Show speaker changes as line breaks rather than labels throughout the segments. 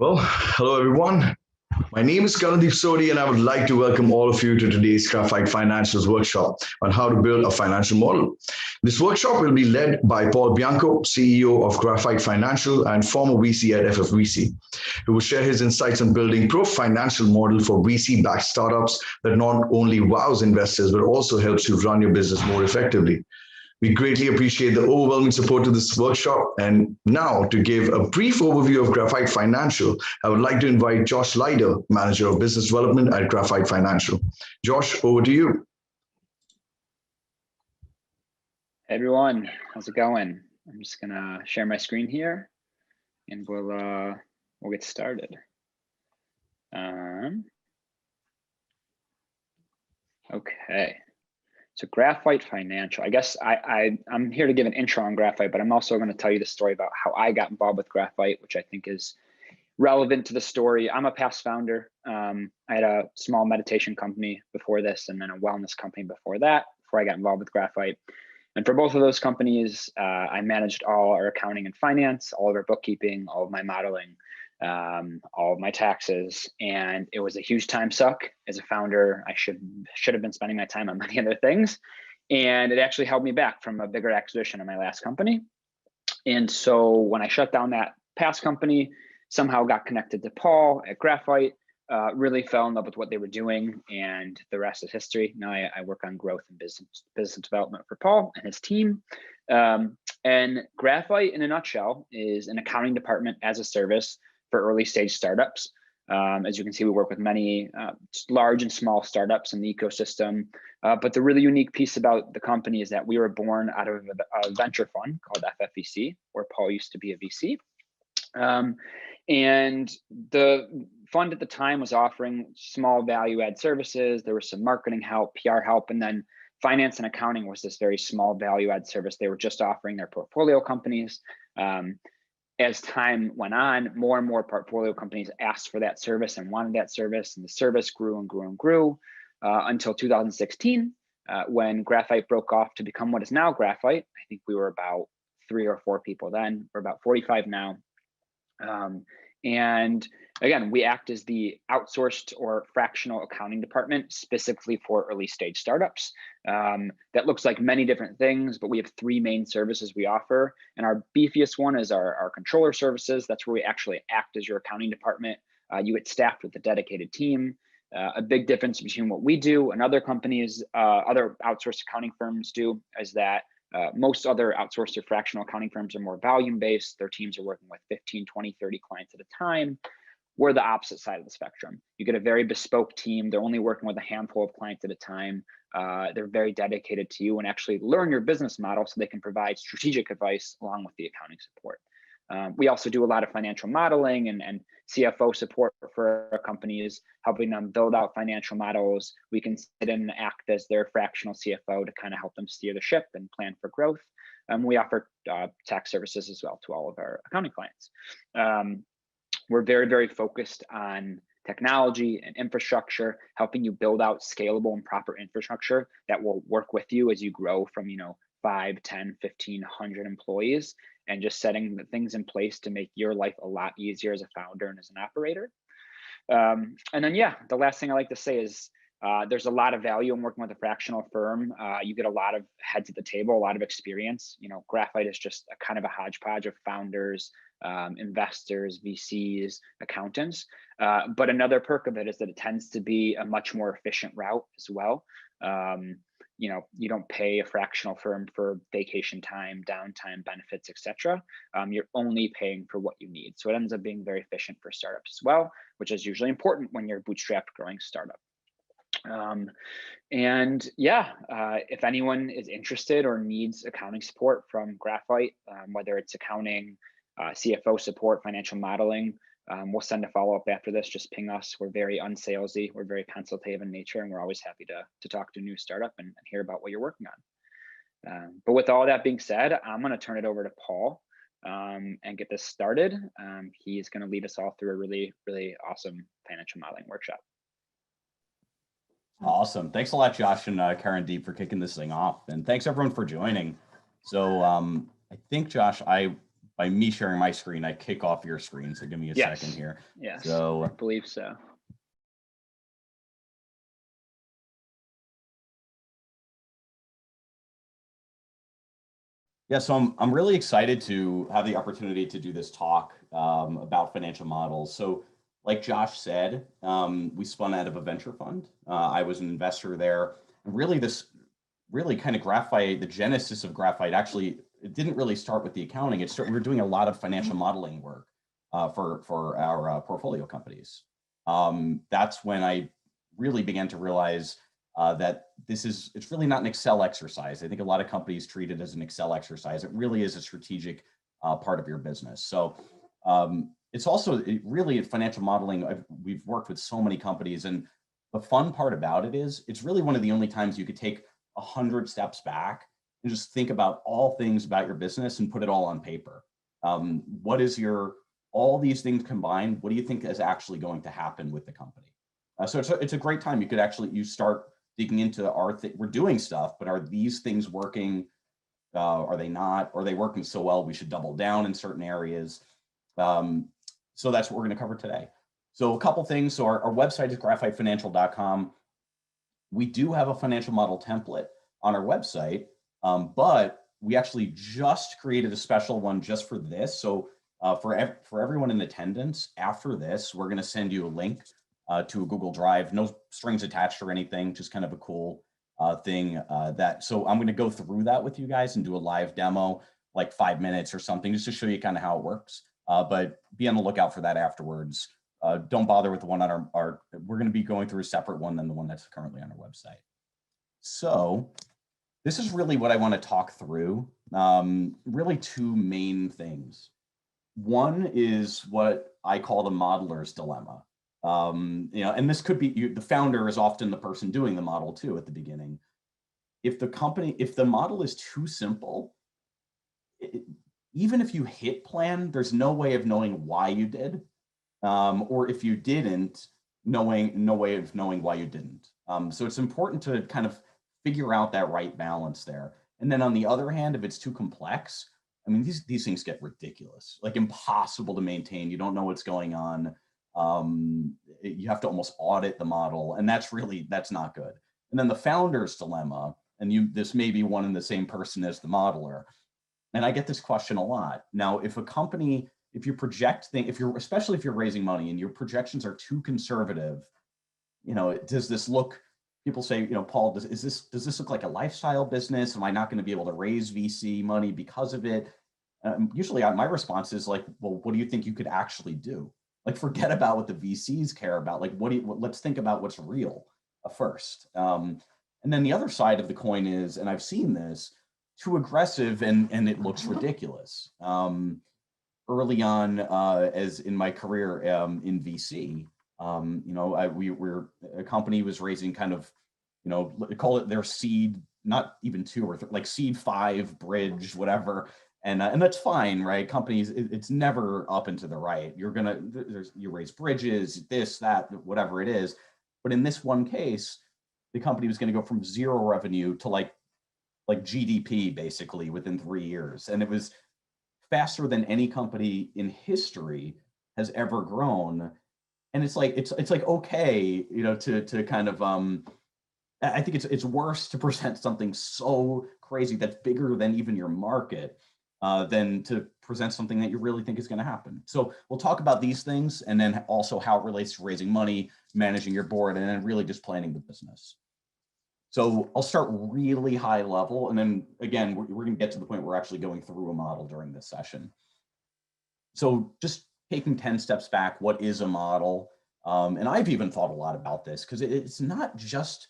Well, hello everyone. My name is Karandeep Sodi, and I would like to welcome all of you to today's Graphite Financials workshop on how to build a financial model. This workshop will be led by Paul Bianco, CEO of Graphite Financial and former VC at FFVC, who will share his insights on building pro financial model for VC-backed startups that not only wows investors but also helps you run your business more effectively. We greatly appreciate the overwhelming support to this workshop. And now, to give a brief overview of Graphite Financial, I would like to invite Josh Leider, Manager of Business Development at Graphite Financial. Josh, over to you.
Hey everyone, how's it going? I'm just gonna share my screen here, and we'll get started. Okay. So Graphite Financial, I guess I'm here to give an intro on Graphite, but I'm also going to tell you the story about how I got involved with Graphite, which I think is relevant to the story. I'm a past founder. I had a small meditation company before this, and then a wellness company before that, before I got involved with Graphite. And for both of those companies, I managed all our accounting and finance, all of our bookkeeping, all of my modeling, all of my taxes, and it was a huge time suck. As a founder, I should have been spending my time on many other things, and it actually held me back from a bigger acquisition of my last company. And so when I shut down that past company, somehow got connected to Paul at Graphite, really fell in love with what they were doing, and the rest is history. Now I work on growth and business development for Paul and his team. And Graphite, in a nutshell, is an accounting department as a service for early stage startups. As you can see, we work with many large and small startups in the ecosystem. But the really unique piece about the company is that we were born out of a venture fund called FFVC, where Paul used to be a VC. And the fund at the time was offering small value add services. There was some marketing help, PR help, and then finance and accounting was this very small value add service they were just offering their portfolio companies. As time went on, more and more portfolio companies asked for that service and wanted that service, and the service grew and grew and grew until 2016, when Graphite broke off to become what is now Graphite. I think we were about 3 or 4 people then. We're about 45 now. And again, we act as the outsourced or fractional accounting department specifically for early stage startups. That looks like many different things, but we have 3 main services we offer. And our beefiest one is our controller services. That's where we actually act as your accounting department. You get staffed with a dedicated team. A big difference between what we do and other companies, other outsourced accounting firms do, is that most other outsourced or fractional accounting firms are more volume-based. Their teams are working with 15, 20, 30 clients at a time. We're the opposite side of the spectrum. You get a very bespoke team. They're only working with a handful of clients at a time. They're very dedicated to you and actually learn your business model so they can provide strategic advice along with the accounting support. We also do a lot of financial modeling and CFO support for our companies, helping them build out financial models. We can sit in and act as their fractional CFO to kind of help them steer the ship and plan for growth. We offer tax services as well to all of our accounting clients. We're very, very focused on technology and infrastructure, helping you build out scalable and proper infrastructure that will work with you as you grow from 5, 10, 15, 100 employees, and just setting the things in place to make your life a lot easier as a founder and as an operator. And then, yeah, the last thing I like to say is there's a lot of value in working with a fractional firm. You get a lot of heads at the table, a lot of experience. Graphite is just a kind of a hodgepodge of founders, investors, VCs, accountants. But another perk of it is that it tends to be a much more efficient route as well. You don't pay a fractional firm for vacation time, downtime, benefits, etc. You're only paying for what you need. So it ends up being very efficient for startups as well, which is usually important when you're a bootstrapped growing startup. And yeah, if anyone is interested or needs accounting support from Graphite, whether it's accounting, CFO support, financial modeling, we'll send a follow-up after this. Just ping us. We're very unsalesy. We're very consultative in nature, and we're always happy to talk to a new startup and hear about what you're working on. But with all that being said, I'm going to turn it over to Paul and get this started. He's going to lead us all through a really, really awesome financial modeling workshop.
Awesome. Thanks a lot, Josh and Karandeep, for kicking this thing off. And thanks everyone for joining. So I think, Josh, I by me sharing my screen, I kick off your screen. So give me a second here.
Yes,
so
I believe so.
Yeah, so I'm really excited to have the opportunity to do this talk about financial models. So like Josh said, we spun out of a venture fund. I was an investor there. And really really kind of Graphite, the genesis of Graphite actually, it didn't really start with the accounting. We were doing a lot of financial modeling work for our portfolio companies. That's when I really began to realize that it's really not an Excel exercise. I think a lot of companies treat it as an Excel exercise. It really is a strategic part of your business. So it's also really financial modeling. We've worked with so many companies, and the fun part about it is it's really one of the only times you could take 100 steps back and just think about all things about your business and put it all on paper. What is all these things combined? What do you think is actually going to happen with the company? So it's a great time. You start digging into we're doing stuff, but are these things working? Are they not? Are they working so well we should double down in certain areas? So that's what we're going to cover today. So a couple things. So our website is graphitefinancial.com. We do have a financial model template on our website, but we actually just created a special one just for this. So for everyone in attendance, after this, we're going to send you a link to a Google Drive, no strings attached or anything, just kind of a cool thing so I'm going to go through that with you guys and do a live demo, like 5 minutes or something, just to show you kind of how it works. But be on the lookout for that afterwards. Don't bother with the one on we're going to be going through a separate one than the one that's currently on our website. So this is really what I want to talk through. Really two main things. One is what I call the modeler's dilemma. And this could be the founder is often the person doing the model too at the beginning. If the model is too simple, even if you hit plan, there's no way of knowing why you did, or if you didn't, no way of knowing why you didn't. So it's important to kind of figure out that right balance there. And then on the other hand, if it's too complex, I mean, these things get ridiculous, like impossible to maintain. You don't know what's going on. You have to almost audit the model, and that's not good. And then the founder's dilemma, and this may be one and the same person as the modeler. And I get this question a lot. Now, if you project things, especially if you're raising money and your projections are too conservative, does this look, people say, Paul, does this look like a lifestyle business? Am I not going to be able to raise VC money because of it? Usually my response is like, well, what do you think you could actually do? Like, forget about what the VCs care about. Like, let's think about what's real first. And then the other side of the coin is, and I've seen this, too aggressive and it looks ridiculous. Early on, as in my career in VC, a company was raising kind of, call it their seed, not even two or like seed 5 bridge, whatever. And that's fine, right? Companies, it's never up and to the right. You raise bridges, this, that, whatever it is. But in this one case, the company was going to go from 0 revenue to like GDP basically within 3 years. And it was faster than any company in history has ever grown. And it's like okay, to kind of I think it's worse to present something so crazy that's bigger than even your market than to present something that you really think is going to happen. So we'll talk about these things, and then also how it relates to raising money, managing your board, and then really just planning the business. So I'll start really high level, and then again, we're going to get to the point where we're actually going through a model during this session. So just taking 10 steps back, what is a model? And I've even thought a lot about this because it's not just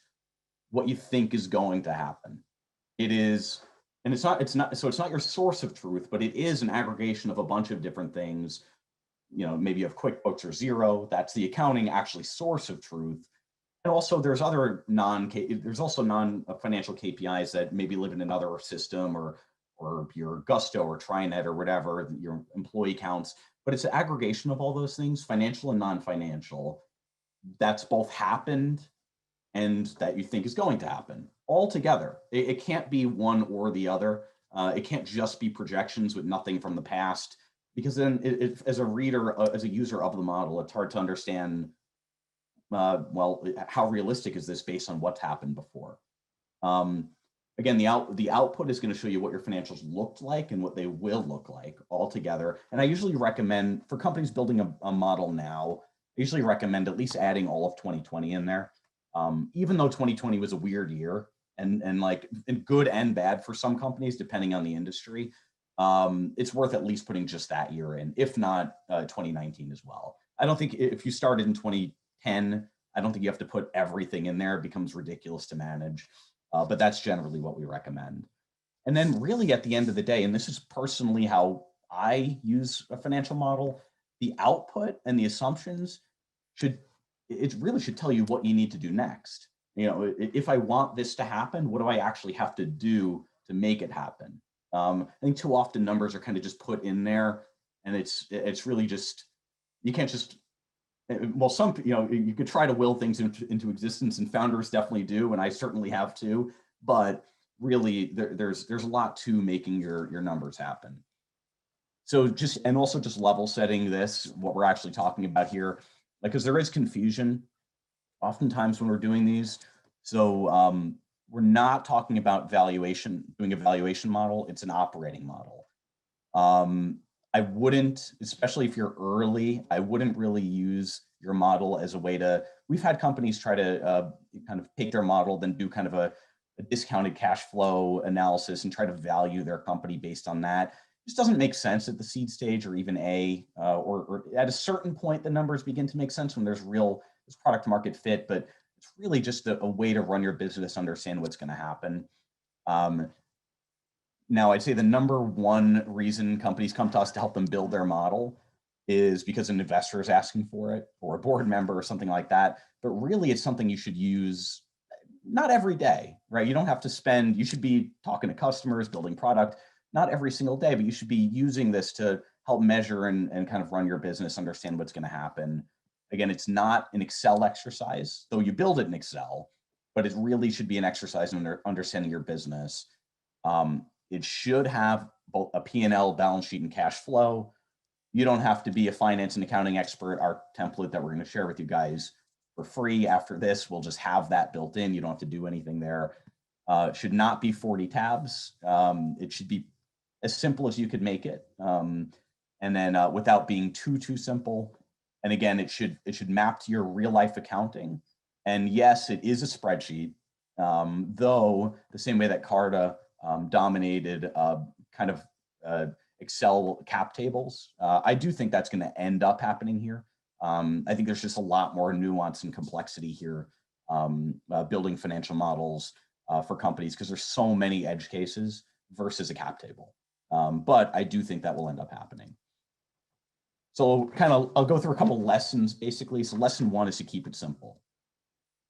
what you think is going to happen. It is, and it's not your source of truth, but it is an aggregation of a bunch of different things. Maybe you have QuickBooks or Xero, that's the accounting actually source of truth. And also there's also non-financial KPIs that maybe live in another system or your Gusto or TriNet or whatever, your employee counts, but it's an aggregation of all those things, financial and non-financial, that's both happened and that you think is going to happen all together. It can't be one or the other. It can't just be projections with nothing from the past, because then as a reader, as a user of the model, it's hard to understand, well, how realistic is this based on what's happened before? Again, the output is going to show you what your financials looked like and what they will look like all together. And I usually recommend, for companies building a model now, I usually recommend at least adding all of 2020 in there. Even though 2020 was a weird year and good and bad for some companies, depending on the industry, it's worth at least putting just that year in, if not 2019 as well. I don't think if you started in 2010, I don't think you have to put everything in there. It becomes ridiculous to manage. But that's generally what we recommend. And then really at the end of the day, and this is personally how I use a financial model, the output and the assumptions it really should tell you what you need to do next. If I want this to happen, what do I actually have to do to make it happen? I think too often numbers are kind of just put in there, and it's really just, you can't just, well, you could try to will things into existence, and founders definitely do, and I certainly have too. But really, there's a lot to making your numbers happen. So also just level setting this, what we're actually talking about here, because there is confusion oftentimes when we're doing these. So we're not talking about doing a valuation model. It's an operating model. I wouldn't, especially if you're early, I wouldn't really use your model as a way to, we've had companies try to kind of take their model, then do kind of a discounted cash flow analysis and try to value their company based on that. It just doesn't make sense at the seed stage or even or at a certain point, the numbers begin to make sense when there's product market fit, but it's really just a way to run your business, understand what's going to happen. Now, I'd say the number one reason companies come to us to help them build their model is because an investor is asking for it, or a board member or something like that. But really, it's something you should use not every day, right? You don't have to you should be talking to customers, building product, not every single day, but you should be using this to help measure and kind of run your business, understand what's going to happen. Again, it's not an Excel exercise, though you build it in Excel, but it really should be an exercise in understanding your business. It should have both a P&L, balance sheet, and cash flow. You don't have to be a finance and accounting expert. Our template that we're going to share with you guys for free after this, we'll just have that built in. You don't have to do anything there. It should not be 40 tabs. It should be as simple as you could make it. And then without being too simple. And again, it should map to your real life accounting. And yes, it is a spreadsheet, though the same way that Carta dominated kind of Excel cap tables. I do think that's going to end up happening here. I think there's just a lot more nuance and complexity here, building financial models for companies, because there's so many edge cases versus a cap table. But I do think that will end up happening. So I'll go through a couple lessons basically. So lesson one is to keep it simple.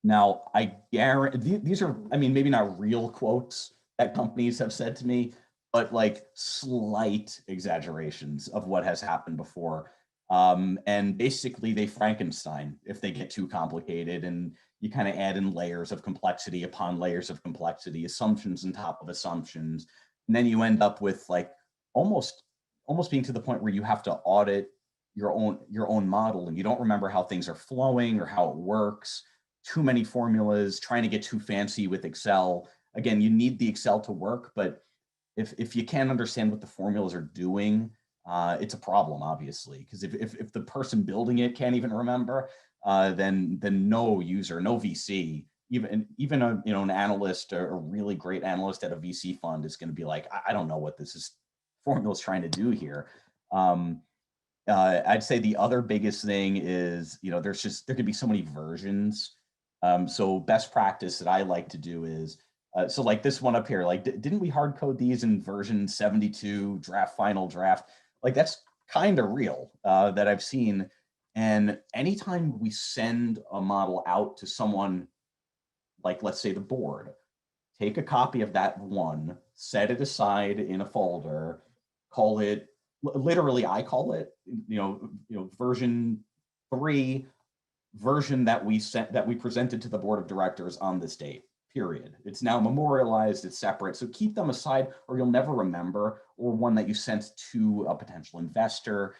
Now, I guarantee these are, maybe not real quotes that companies have said to me, but like slight exaggerations of what has happened before. And basically they Frankenstein if they get too complicated, and you kind of add in layers of complexity upon layers of complexity, assumptions on top of assumptions. And then you end up with like almost being to the point where you have to audit your own model, and you don't remember how things are flowing or how it works. Too many formulas, trying to get too fancy with Excel. Again, you need the Excel to work, but if you can't understand what the formulas are doing, it's a problem, obviously, because if the person building it can't even remember, then no user, no VC, even an analyst or a really great analyst at a VC fund is going to be like, I don't know what this formula is trying to do here. I'd say the other biggest thing is, there could be so many versions. So best practice that I like to do is, so like this one up here, like, didn't we hard code these in version 72 final draft? Like that's kind of real that I've seen. And anytime we send a model out to someone, like let's say the board, take a copy of that one, set it aside in a folder, call it, literally I call it, version 3, version that we presented to the board of directors on this date. period. It's now memorialized, it's separate. So keep them aside or you'll never remember, or one that you sent to a potential investor.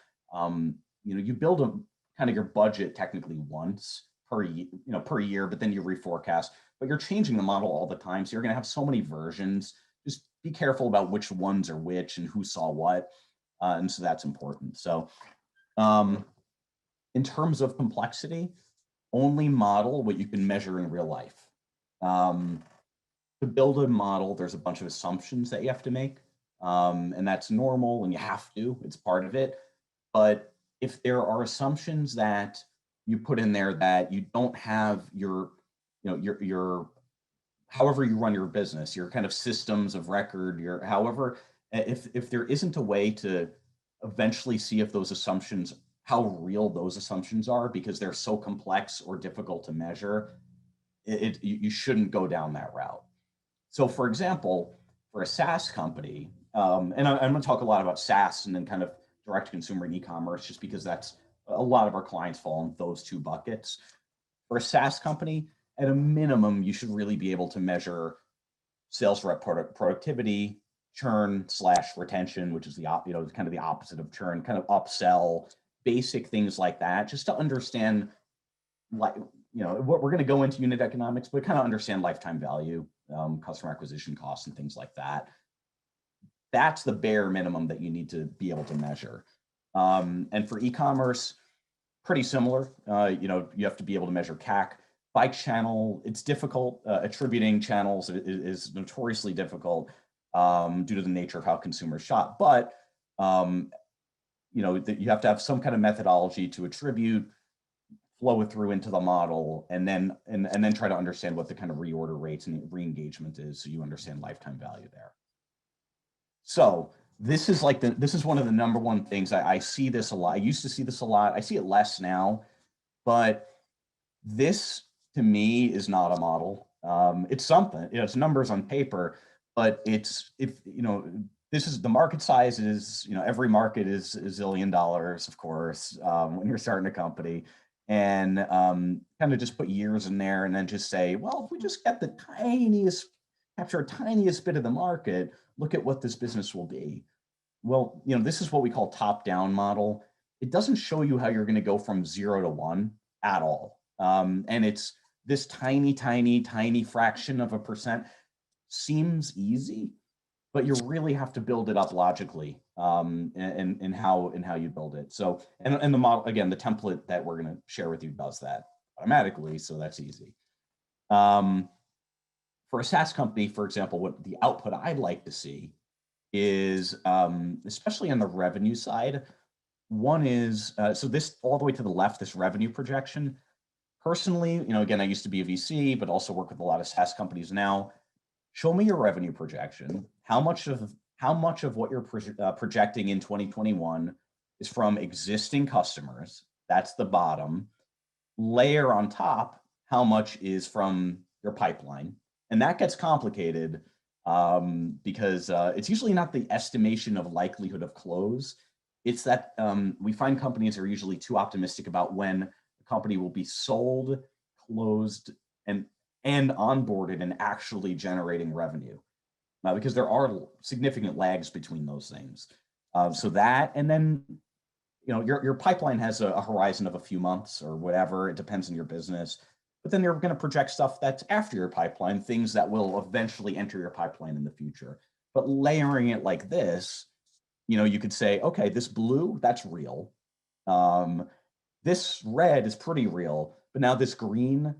You build a kind of your budget technically once per year, but then you reforecast, but you're changing the model all the time. So you're going to have so many versions. Just be careful about which ones are which and who saw what. And so that's important. So in terms of complexity, only model what you can measure in real life. To build a model, there's a bunch of assumptions that you have to make. And that's normal and you have to, it's part of it. But if there are assumptions that you put in there that you don't have your however you run your business, your kind of systems of record, your however, if there isn't a way to eventually see if those assumptions, how real those assumptions are, because they're so complex or difficult to measure, you shouldn't go down that route. So for example, for a SaaS company, and I'm going to talk a lot about SaaS and then kind of direct to consumer and e-commerce, just because that's a lot of our clients fall in those two buckets. For a SaaS company, at a minimum, you should really be able to measure sales rep productivity, churn / retention, which is the kind of the opposite of churn, kind of upsell, basic things like that, just to understand, what we're going to go into unit economics, but kind of understand lifetime value, customer acquisition costs, and things like that. That's the bare minimum that you need to be able to measure. And for e-commerce, pretty similar. You have to be able to measure CAC. By channel, it's difficult. Attributing channels is notoriously difficult due to the nature of how consumers shop. But you have to have some kind of methodology to attribute, flow it through into the model, and then try to understand what the kind of reorder rates and re-engagement is, so you understand lifetime value there. So this is one of the number one things. I see this a lot. I used to see this a lot. I see it less now, but this to me is not a model. It's something, it's numbers on paper, but this is the market size is, every market is $1 zillion, of course, when you're starting a company, and kind of just put years in there and then just say, well, if we just get capture a tiniest bit of the market, look at what this business will be. Well, this is what we call top-down model. It doesn't show you how you're going to go from 0 to 1 at all. And it's this tiny, tiny, tiny fraction of a percent. Seems easy, but you really have to build it up logically in how you build it. So, and the model, again, the template that we're going to share with you does that automatically. So that's easy. For a SaaS company, for example, what the output I'd like to see is, especially on the revenue side, one is, so this all the way to the left, this revenue projection. Personally, again, I used to be a VC, but also work with a lot of SaaS companies now. Show me your revenue projection. How much of what you're projecting in 2021 is from existing customers? That's the bottom. Layer on top, how much is from your pipeline? And that gets complicated because it's usually not the estimation of likelihood of close. It's that we find companies are usually too optimistic about when the company will be sold, closed, and onboarded and actually generating revenue, because there are significant lags between those things. So that, and then your pipeline has a horizon of a few months or whatever. It depends on your business. But then you're going to project stuff that's after your pipeline, things that will eventually enter your pipeline in the future. But layering it like this, you could say, okay, this blue, that's real. This red is pretty real. But now this green,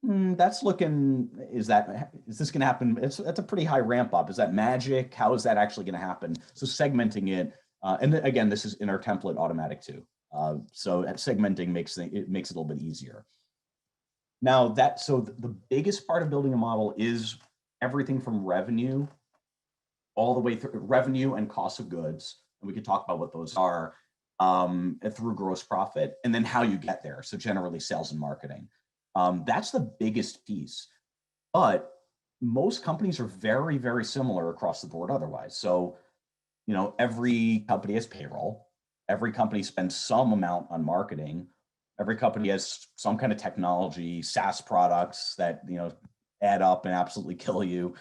that's looking, is this going to happen? That's a pretty high ramp up. Is that magic? How is that actually going to happen? So segmenting it, and then, again, this is in our template automatic too. So segmenting makes it a little bit easier. Now so the biggest part of building a model is everything from revenue all the way through revenue and cost of goods. And we could talk about what those are, through gross profit, and then how you get there. So generally sales and marketing. That's the biggest piece, but most companies are very, very similar across the board otherwise. So, every company has payroll. Every company spends some amount on marketing. Every company has some kind of technology, SaaS products that, add up and absolutely kill you.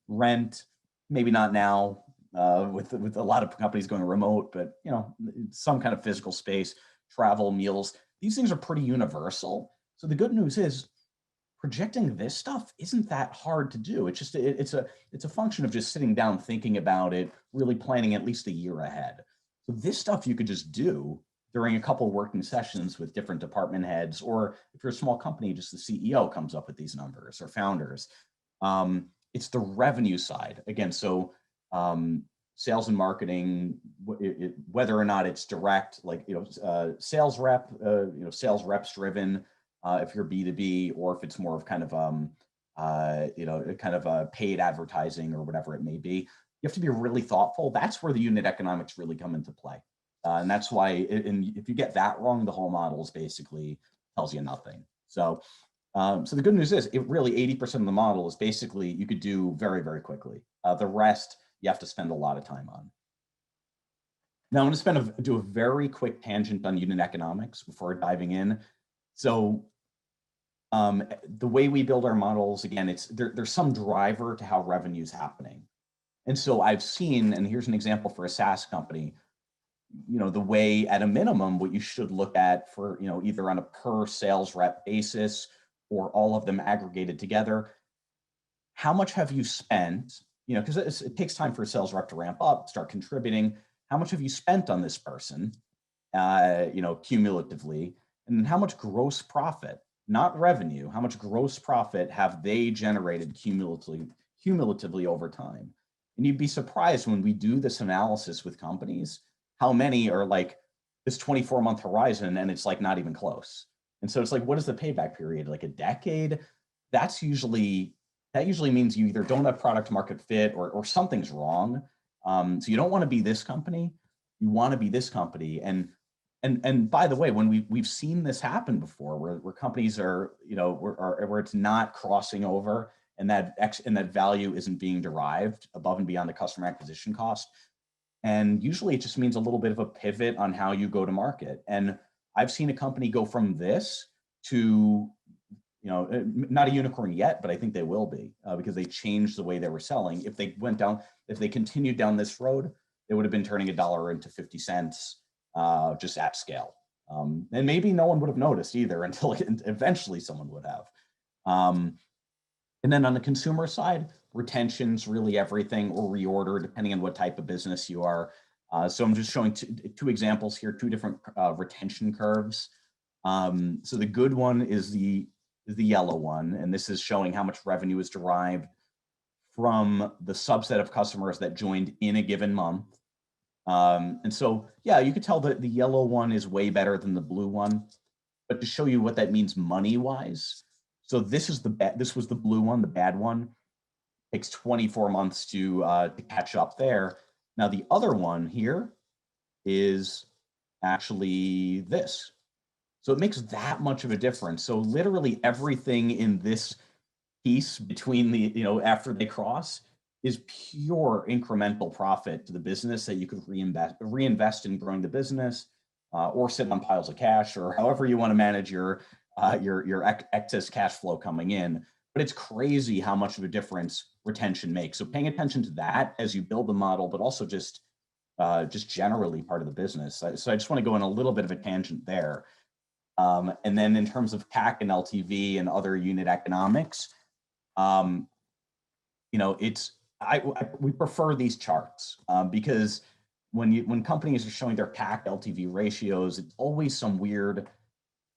Rent, maybe not now, with a lot of companies going remote, but some kind of physical space, travel, meals. These things are pretty universal. So the good news is projecting this stuff isn't that hard to do. It's just it's a function of just sitting down, thinking about it, really planning at least a year ahead. So this stuff you could just do during a couple working sessions with different department heads, or if you're a small company, just the CEO comes up with these numbers, or founders. It's the revenue side again. So sales and marketing, whether or not it's direct, like sales rep, sales reps driven. If you're B2B, or if it's more of kind of paid advertising or whatever it may be, you have to be really thoughtful. That's where the unit economics really come into play. And that's why, if you get that wrong, the whole model is basically tells you nothing. So, so the good news is, it really 80% of the model is basically you could do very, very quickly. The rest you have to spend a lot of time on. Now I'm going to do a very quick tangent on unit economics before diving in. So the way we build our models, again, there's some driver to how revenue is happening. And so I've seen, and here's an example for a SaaS company, the way at a minimum, what you should look at for, either on a per sales rep basis or all of them aggregated together, how much have you spent, because it takes time for a sales rep to ramp up, start contributing. How much have you spent on this person, cumulatively, and how much gross profit, not revenue, how much gross profit have they generated cumulatively over time? And you'd be surprised when we do this analysis with companies, how many are like this 24-month horizon and it's like not even close. And so it's like, what is the payback period? Like a decade? That usually means you either don't have product market fit or something's wrong. So you don't want to be this company. You want to be this company. And by the way, when we've seen this happen before, where companies are, where it's not crossing over, and that value isn't being derived above and beyond the customer acquisition cost. And usually it just means a little bit of a pivot on how you go to market. And I've seen a company go from this to, not a unicorn yet, but I think they will be, because they changed the way they were selling. If they continued down this road, they would have been turning $1 into 50 cents, just at scale. And maybe no one would have noticed either until eventually someone would have. And then on the consumer side, retention's really everything, or reorder, depending on what type of business you are. So I'm just showing two examples here, two different retention curves. So the good one is the yellow one, and this is showing how much revenue is derived from the subset of customers that joined in a given month. And so, yeah, you could tell that the yellow one is way better than the blue one, but to show you what that means money-wise, so this was the blue one, the bad one. Takes 24 months to catch up there. Now the other one here is actually this. So it makes that much of a difference. So literally everything in this piece between the, after they cross, is pure incremental profit to the business that you could reinvest in growing the business, or sit on piles of cash, or however you want to manage your excess cash flow coming in. But it's crazy how much of a difference retention makes. So paying attention to that as you build the model, but also just generally part of the business. So I just want to go on a little bit of a tangent there. And then in terms of CAC and LTV and other unit economics, we prefer these charts, because when companies are showing their CAC LTV ratios, it's always some weird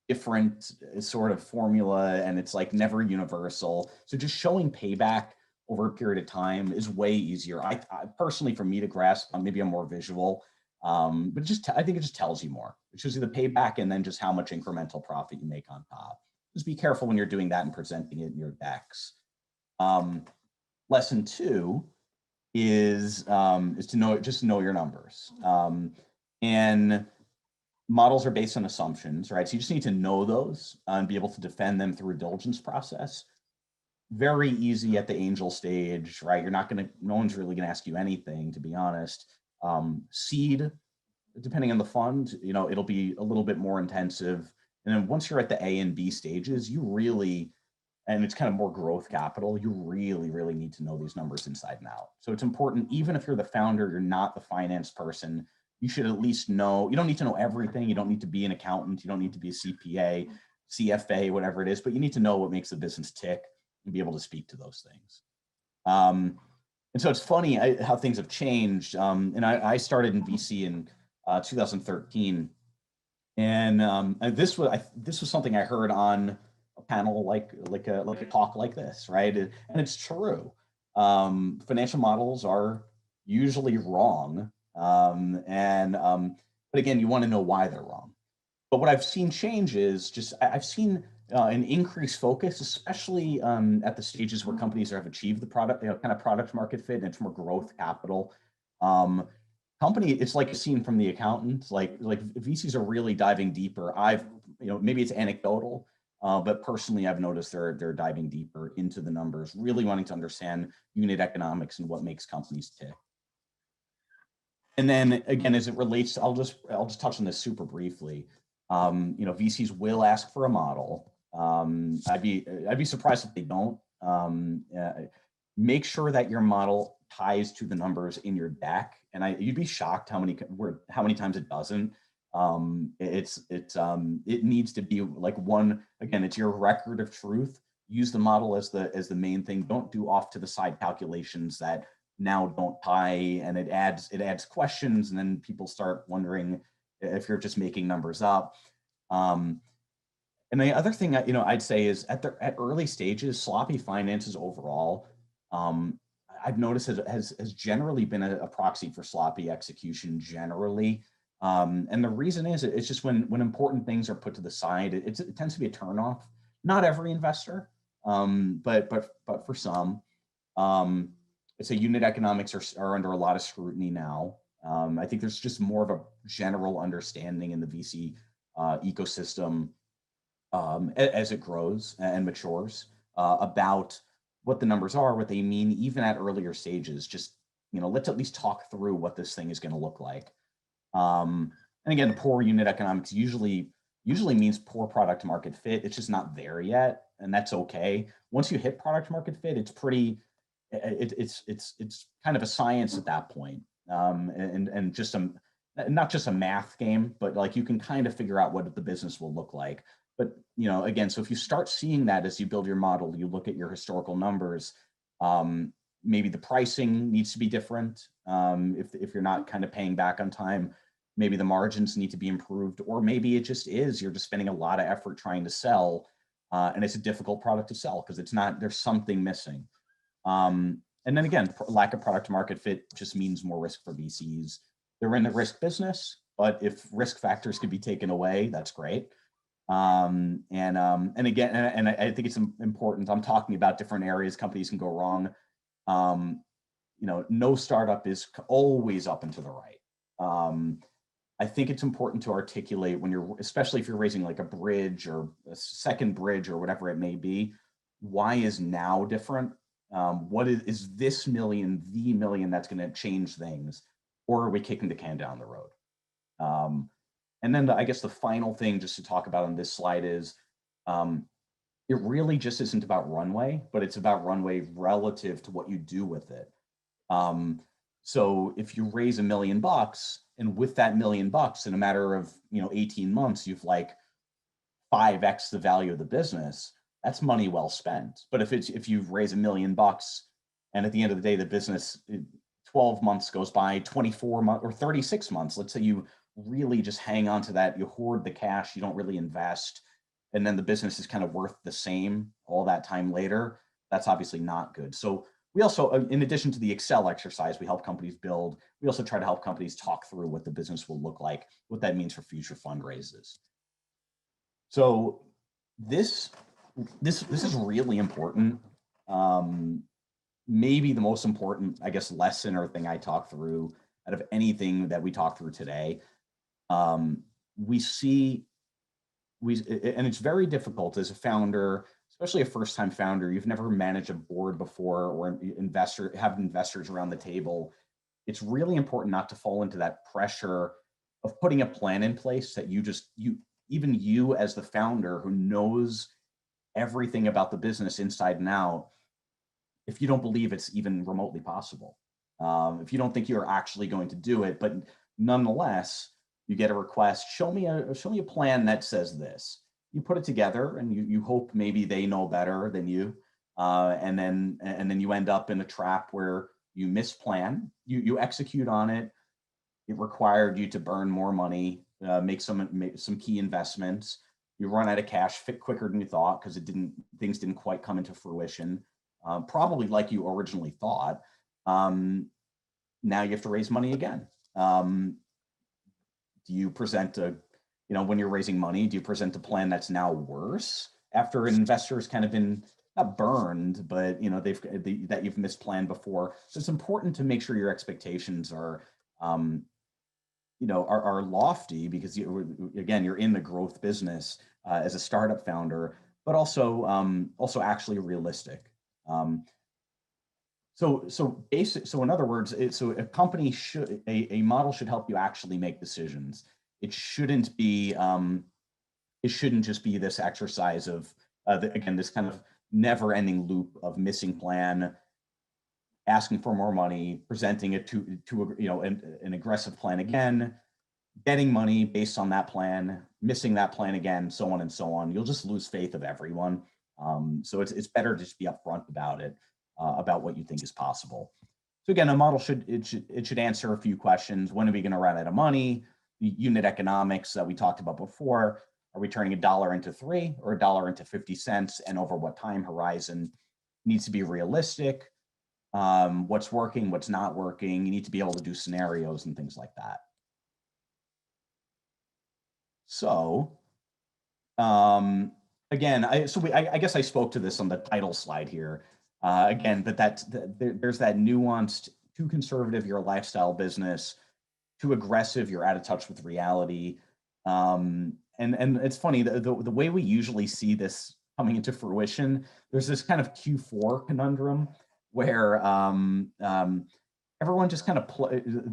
different sort of formula, and it's like never universal. So just showing payback over a period of time is way easier. I personally, for me to grasp, maybe I'm more visual, but I think it just tells you more. It shows you the payback and then just how much incremental profit you make on top. Just be careful when you're doing that and presenting it in your decks. Lesson 2 is to know your numbers. And models are based on assumptions, right? So you just need to know those and be able to defend them through a diligence process. Very easy at the angel stage, right? No one's really gonna ask you anything, to be honest. Seed, depending on the fund, it'll be a little bit more intensive. And then once you're at the A and B stages, you really, and it's kind of more growth capital, you really, really need to know these numbers inside and out. So it's important, even if you're the founder, you're not the finance person, you should at least know, you don't need to know everything. You don't need to be an accountant. You don't need to be a CPA, CFA, whatever it is, but you need to know what makes the business tick and be able to speak to those things. And so it's funny how things have changed. And I started in VC in 2013. And this was something I heard on a panel like a talk like this, right? And it's true. Financial models are usually wrong, but again, you want to know why they're wrong. But what I've seen change is just I've seen an increased focus, especially at the stages where companies have achieved the product, kind of product market fit, and it's more growth capital. It's like seen from the accountants, like VCs are really diving deeper. Maybe it's anecdotal, but personally, I've noticed they're diving deeper into the numbers, really wanting to understand unit economics and what makes companies tick. And then again, as it relates to, I'll just touch on this super briefly. VCs will ask for a model. I'd be surprised if they don't. Make sure that your model ties to the numbers in your deck, and you'd be shocked how many times it doesn't. It needs to be like one. Again, it's your record of truth. Use the model as the main thing. Don't do off to the side calculations that now don't tie, and it adds questions, and then people start wondering if you're just making numbers up. And the other thing I'd say is at early stages, sloppy finances overall, I've noticed has generally been a proxy for sloppy execution generally. And the reason is it's just when important things are put to the side, it tends to be a turnoff. Not every investor, but for some. I'd say unit economics are under a lot of scrutiny now. I think there's just more of a general understanding in the VC ecosystem as it grows and matures about what the numbers are, what they mean, even at earlier stages. Just let's at least talk through what this thing is going to look like. And again, poor unit economics usually means poor product market fit. It's just not there yet, and that's okay. Once you hit product market fit, it's kind of a science at that point, and just not just a math game, but like you can kind of figure out what the business will look like. But again, so if you start seeing that as you build your model, you look at your historical numbers, maybe the pricing needs to be different. If you're not kind of paying back on time, maybe the margins need to be improved, or maybe it just is you're just spending a lot of effort trying to sell, and it's a difficult product to sell because there's something missing. And then again, lack of product market fit just means more risk for VCs. They're in the risk business, but if risk factors could be taken away, that's great. And again, I think it's important. I'm talking about different areas companies can go wrong. No startup is always up and to the right. I think it's important to articulate especially if you're raising like a bridge or a second bridge or whatever it may be, why is now different? What is this million, the million that's going to change things, or are we kicking the can down the road? And then I guess the final thing just to talk about on this slide is it really just isn't about runway, but it's about runway relative to what you do with it. So if you raise $1 million, and with that $1 million in a matter of 18 months, you've like 5x the value of the business, that's money well spent. But if you raise $1 million and at the end of the day, the business 12 months goes by, 24 months or 36 months, let's say you really just hang on to that, you hoard the cash, you don't really invest, and then the business is kind of worth the same all that time later, that's obviously not good. So we also, in addition to the Excel exercise we help companies build, we also try to help companies talk through what the business will look like, what that means for future fundraisers. So this is really important. Maybe the most important, I guess, lesson or thing I talk through out of anything that we talk through today. And it's very difficult as a founder, especially a first-time founder. You've never managed a board before or have investors around the table. It's really important not to fall into that pressure of putting a plan in place that even you as the founder who knows everything about the business inside and out if you don't believe it's even remotely possible. If you don't think you're actually going to do it, but nonetheless, you get a request, show me a plan that says this. You put it together and you hope maybe they know better than you. And then you end up in a trap where you misplan, you execute on it. It required you to burn more money, make some key investments. You run out of cash fit quicker than you thought because things didn't quite come into fruition, probably like you originally thought. Now you have to raise money again. Do you present when you're raising money, do you present a plan that's now worse after an investor's kind of been not burned, but that you've misplanned before? So it's important to make sure your expectations are lofty, because you're in the growth business as a startup founder, but also actually realistic. So in other words, a company a model should help you actually make decisions. It shouldn't just be this exercise of this kind of never-ending loop of missing plan, asking for more money, presenting it to an aggressive plan again, getting money based on that plan, missing that plan again, so on and so on. You'll just lose faith of everyone. So it's better to just be upfront about it, about what you think is possible. So again, a model should answer a few questions. When are we going to run out of money? The unit economics that we talked about before. Are we turning $1 into 3 or $1 into 50 cents? And over what time horizon? Needs to be realistic. What's working, what's not working. You need to be able to do scenarios and things like that. So again, I guess I spoke to this on the title slide here. Again, but there's that nuanced, too conservative, you're a lifestyle business, too aggressive, you're out of touch with reality. And it's funny, the way we usually see this coming into fruition, there's this kind of Q4 conundrum where everyone just kind of,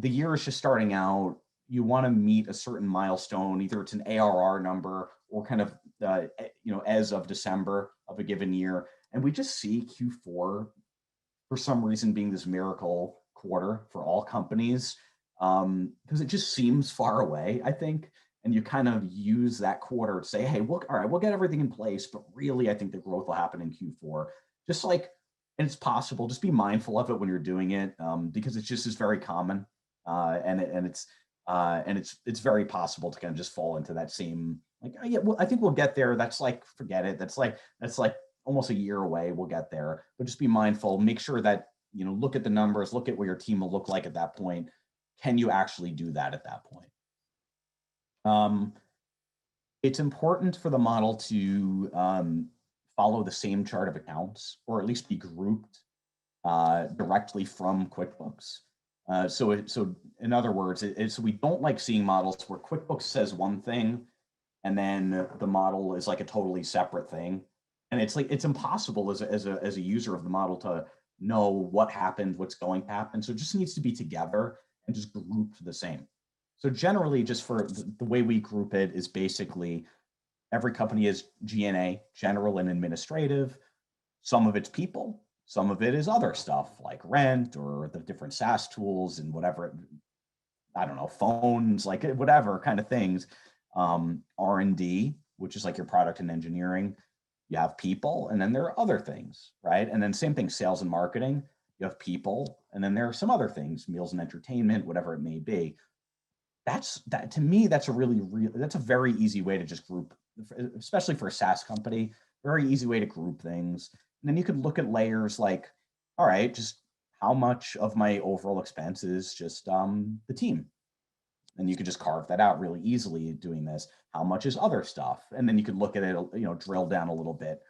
the year is just starting out. You want to meet a certain milestone, either it's an ARR number or kind of, as of December of a given year. And we just see Q4 for some reason being this miracle quarter for all companies, because it just seems far away, I think. And you kind of use that quarter to say, hey, look, all right, we'll get everything in place, but really I think the growth will happen in Q4. Just like, and it's possible, just be mindful of it when you're doing it, because it's just is very common. And it's very possible to kind of just fall into that same, like, oh, yeah, well, I think we'll get there. That's like, forget it. That's like almost a year away. We'll get there, but just be mindful, make sure that, look at the numbers, look at what your team will look like at that point. Can you actually do that at that point? It's important for the model to follow the same chart of accounts, or at least be grouped directly from QuickBooks. So in other words, we don't like seeing models where QuickBooks says one thing and then the model is like a totally separate thing. And it's impossible as a user of the model to know what happened, what's going to happen. So it just needs to be together and just grouped the same. So generally, just for the way we group it is basically every company is G&A, general and administrative. Some of it's people, some of it is other stuff like rent or the different SaaS tools and whatever, I don't know, phones, like whatever kind of things. R&D, which is like your product and engineering. You have people, and then there are other things, right? And then same thing, sales and marketing. You have people, and then there are some other things, meals and entertainment, whatever it may be. That to me, that's a very easy way to just group, especially for a SaaS company, very easy way to group things. And then you could look at layers like, all right, just how much of my overall expense is just the team. And you could just carve that out really easily doing this. How much is other stuff? And then you could look at it, drill down a little bit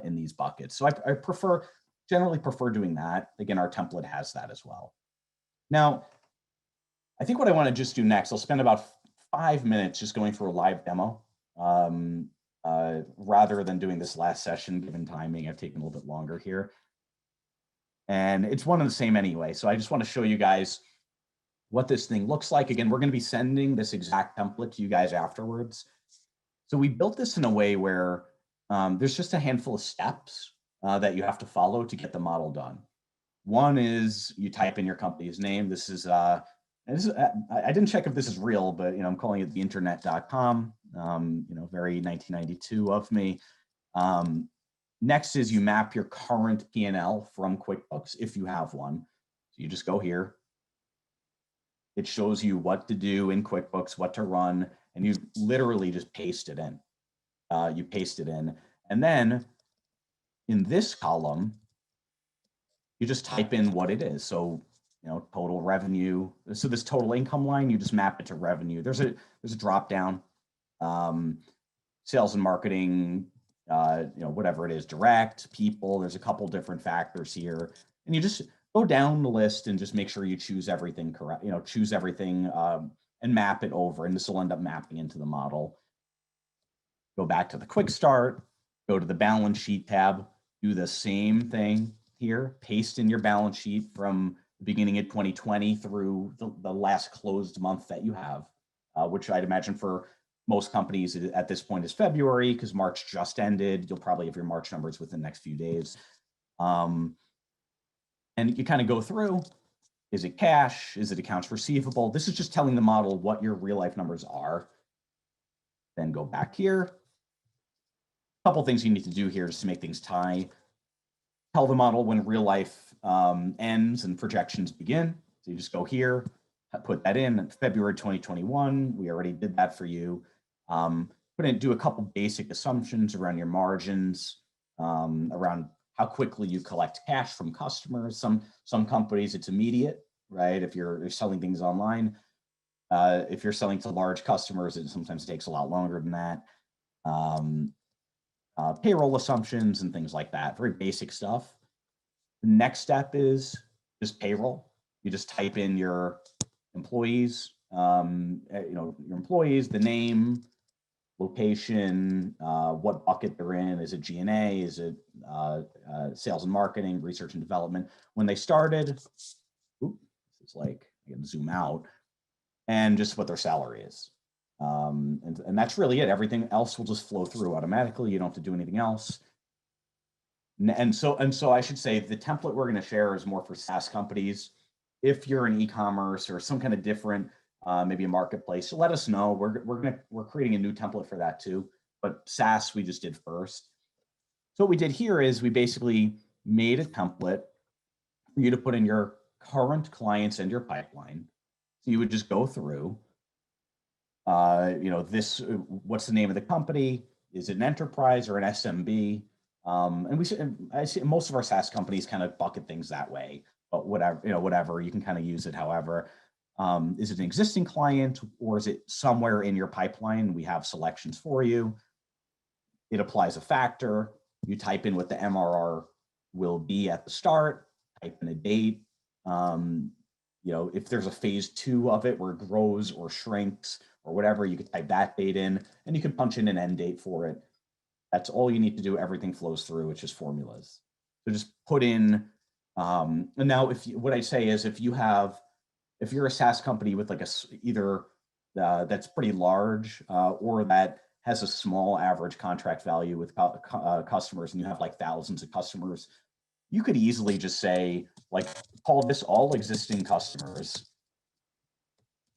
in these buckets. So I generally prefer doing that. Again, our template has that as well. Now, I think what I want to just do next, I'll spend about 5 minutes just going through a live demo rather than doing this last session, given timing. I've taken a little bit longer here. And it's one and the same anyway. So I just want to show you guys what this thing looks like. Again, we're going to be sending this exact template to you guys afterwards. So we built this in a way where there's just a handful of steps that you have to follow to get the model done. One is you type in your company's name. This is, I didn't check if this is real, but I'm calling it theinternet.com. Very 1992 of me. Next is you map your current P&L from QuickBooks if you have one. So you just go here. It shows you what to do in QuickBooks, what to run, and you literally just paste it in. You paste it in. And then in this column, you just type in what it is. So, total revenue. So this total income line, you just map it to revenue. There's a drop down, sales and marketing, whatever it is, direct, people. There's a couple different factors here, and you just go down the list and just make sure you choose everything correct. Choose everything and map it over, and this will end up mapping into the model. Go back to the quick start. Go to the balance sheet tab. Do the same thing here. Paste in your balance sheet from the beginning of 2020 through the last closed month that you have, which I'd imagine for most companies at this point is February, because March just ended. You'll probably have your March numbers within the next few days. And you kind of go through, is it cash? Is it accounts receivable? This is just telling the model what your real life numbers are. Then go back here. A couple things you need to do here just to make things tie. Tell the model when real life ends and projections begin. So you just go here, put that in February 2021. We already did that for you. Do a couple basic assumptions around your margins, around how quickly you collect cash from customers. Some companies it's immediate, right? If you're selling things online, if you're selling to large customers, it sometimes takes a lot longer than that. Payroll assumptions and things like that, very basic stuff. The next step is just payroll. You just type in your employees, your employees, the name, location, what bucket they're in. Is it G&A? Is it sales and marketing, research and development? When they started, it's like, I can zoom out, and just what their salary is. And that's really it. Everything else will just flow through automatically. You don't have to do anything else. And so I should say the template we're going to share is more for SaaS companies. If you're in e-commerce or some kind of different, maybe a marketplace, so let us know. We're creating a new template for that too. But SaaS we just did first. So what we did here is we basically made a template for you to put in your current clients and your pipeline. So you would just go through. What's the name of the company? Is it an enterprise or an SMB? And I see most of our SaaS companies kind of bucket things that way, but whatever, you can kind of use it however. Is it an existing client or is it somewhere in your pipeline? We have selections for you. It applies a factor. You type in what the MRR will be at the start, type in a date. If there's a phase 2 of it where it grows or shrinks or whatever, you could type that date in and you can punch in an end date for it. That's all you need to do. Everything flows through, which is formulas. So just put in, and now what I say is if you're a SaaS company with like either that's pretty large or that has a small average contract value with customers and you have like thousands of customers, you could easily just say, like, call this all existing customers,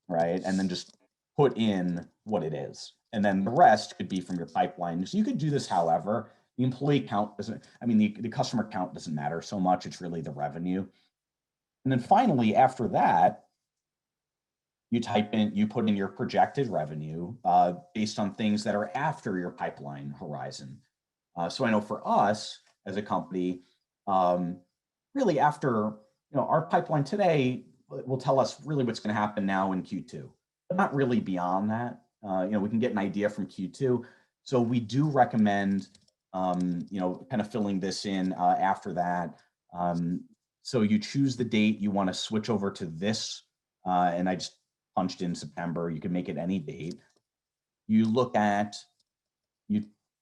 right? And then just put in what it is. And then the rest could be from your pipeline. So you could do this however. The employee count the customer count doesn't matter so much. It's really the revenue. And then finally, after that, you put in your projected revenue based on things that are after your pipeline horizon. So I know for us as a company, really after, our pipeline today will tell us really what's going to happen now in Q2, but not really beyond that. We can get an idea from Q2. So we do recommend, kind of filling this in after that. So you choose the date you want to switch over to this, and I just punched in September. You can make it any date. You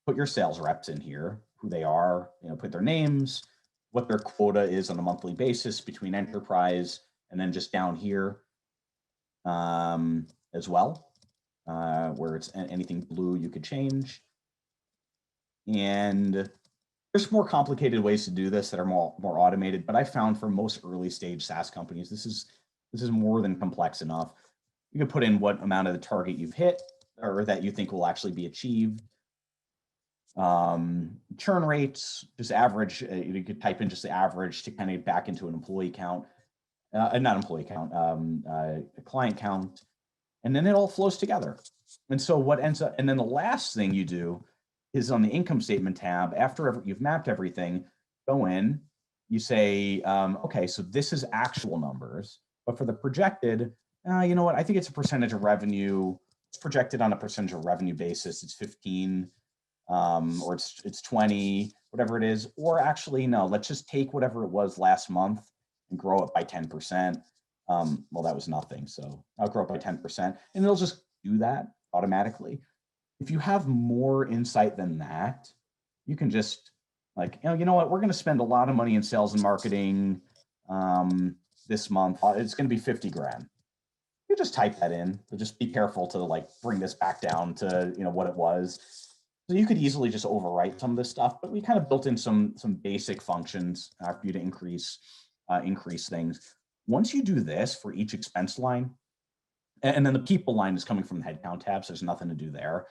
put your sales reps in here, who they are, put their names, what their quota is on a monthly basis between enterprise, and then just down here as well, where it's anything blue you could change. And there's more complicated ways to do this that are more automated, but I found for most early stage SaaS companies, this is more than complex enough. You can put in what amount of the target you've hit or that you think will actually be achieved. Churn rates, just average, you could type in just the average to kind of back into an employee count, not employee count, a client count, and then it all flows together. And so what ends up, and then the last thing you do is on the income statement tab, after you've mapped everything, go in, you say, okay, so this is actual numbers, but for the projected, you know what, I think it's a percentage of revenue. It's projected on a percentage of revenue basis. It's 15, or it's 20, whatever it is. Or actually, no, let's just take whatever it was last month and grow it by 10%. Well, that was nothing. So I'll grow it by 10%, and it'll just do that automatically. If you have more insight than that, you can just like, you know what, we're going to spend a lot of money in sales and marketing this month. It's going to be 50 grand. You just type that in, but just be careful to like bring this back down to, you know, what it was. So you could easily just overwrite some of this stuff, but we kind of built in some basic functions for you to increase things. Once you do this for each expense line, and then the people line is coming from the headcount tab, so there's nothing to do there.